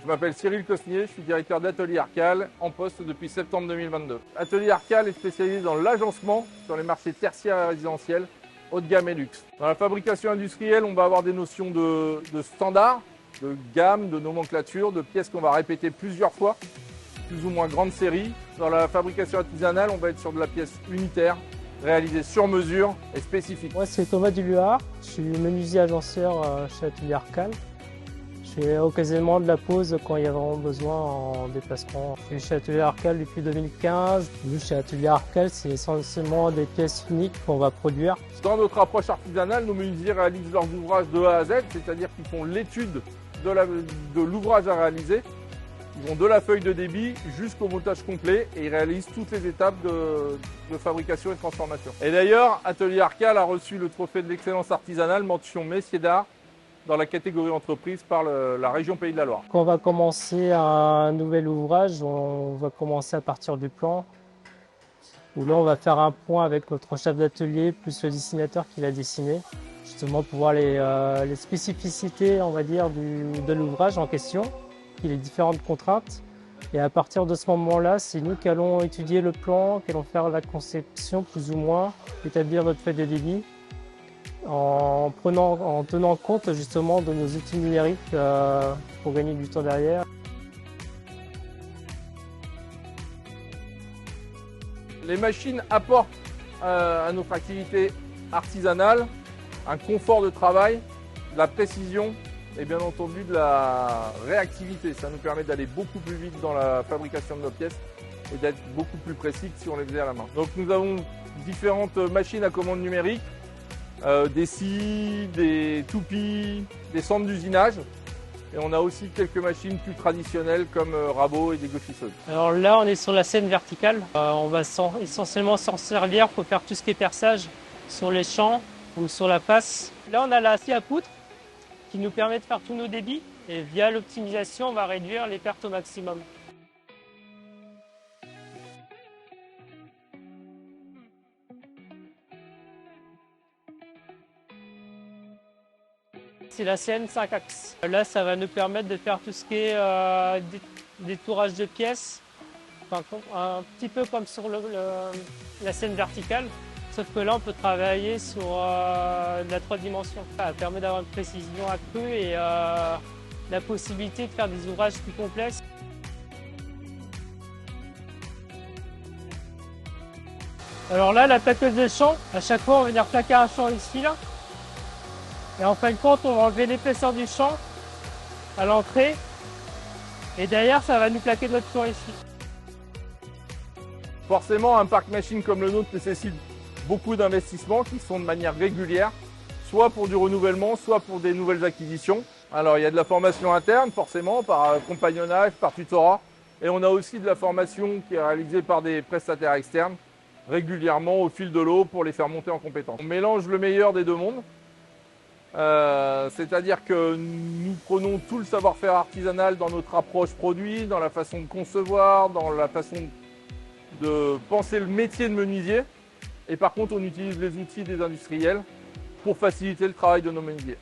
Je m'appelle Cyril Cosnier, je suis directeur d'Atelier Arcal, en poste depuis septembre 2022. Atelier Arcal est spécialisé dans l'agencement sur les marchés tertiaires et résidentiels, haut de gamme et luxe. Dans la fabrication industrielle, on va avoir des notions de standard, de gamme, de nomenclature, de pièces qu'on va répéter plusieurs fois, plus ou moins grande série. Dans la fabrication artisanale, on va être sur de la pièce unitaire, réalisée sur mesure et spécifique. Moi, c'est Thomas Duluard, je suis menuisier agenceur chez Atelier Arcal. Je fais occasionnellement de la pose quand il y a vraiment besoin en déplacement. Je suis chez Atelier Arcal depuis 2015. Chez Atelier Arcal, c'est essentiellement des pièces uniques qu'on va produire. Dans notre approche artisanale, nos menuisiers réalisent leurs ouvrages de A à Z, c'est-à-dire qu'ils font l'étude de l'ouvrage à réaliser. Ils vont de la feuille de débit jusqu'au montage complet et ils réalisent toutes les étapes de fabrication et de transformation. Et d'ailleurs, Atelier Arcal a reçu le trophée de l'excellence artisanale mention Messier d'Art dans la catégorie entreprise par la région Pays de la Loire. Quand on va commencer un nouvel ouvrage, on va commencer à partir du plan, où là on va faire un point avec notre chef d'atelier plus le dessinateur qui l'a dessiné, justement pour voir les spécificités, on va dire, de l'ouvrage en question, les différentes contraintes. Et à partir de ce moment-là, c'est nous qui allons étudier le plan, qui allons faire la conception plus ou moins, établir notre feuille de débit, en tenant compte justement de nos outils numériques pour gagner du temps derrière. Les machines apportent à notre activité artisanale un confort de travail, de la précision et bien entendu de la réactivité. Ça nous permet d'aller beaucoup plus vite dans la fabrication de nos pièces et d'être beaucoup plus précis que si on les faisait à la main. Donc nous avons différentes machines à commande numérique, des scies, des toupies, des centres d'usinage. Et on a aussi quelques machines plus traditionnelles comme Rabot et des gauchisseuses. Alors là, on est sur la scène verticale. On va essentiellement s'en servir pour faire tout ce qui est perçage sur les champs ou sur la face. Là, on a la scie à poutre qui nous permet de faire tous nos débits. Et via l'optimisation, on va réduire les pertes au maximum. C'est la CN 5 axes. Là, ça va nous permettre de faire tout ce qui est détourage de pièces, enfin, un petit peu comme sur la scène verticale, sauf que là, on peut travailler sur de la 3 dimensions. Ça permet d'avoir une précision accrue et la possibilité de faire des ouvrages plus complexes. Alors là, la plaqueuse de champ, à chaque fois, on va venir plaquer un champ ici, là. Et en fin de compte, on va enlever l'épaisseur du champ à l'entrée. Et derrière, ça va nous plaquer notre champ ici. Forcément, un parc machine comme le nôtre nécessite beaucoup d'investissements qui sont de manière régulière, soit pour du renouvellement, soit pour des nouvelles acquisitions. Alors, il y a de la formation interne, forcément, par compagnonnage, par tutorat. Et on a aussi de la formation qui est réalisée par des prestataires externes, régulièrement au fil de l'eau pour les faire monter en compétences. On mélange le meilleur des deux mondes. C'est-à-dire que nous prenons tout le savoir-faire artisanal dans notre approche produit, dans la façon de concevoir, dans la façon de penser le métier de menuisier. Et par contre, on utilise les outils des industriels pour faciliter le travail de nos menuisiers.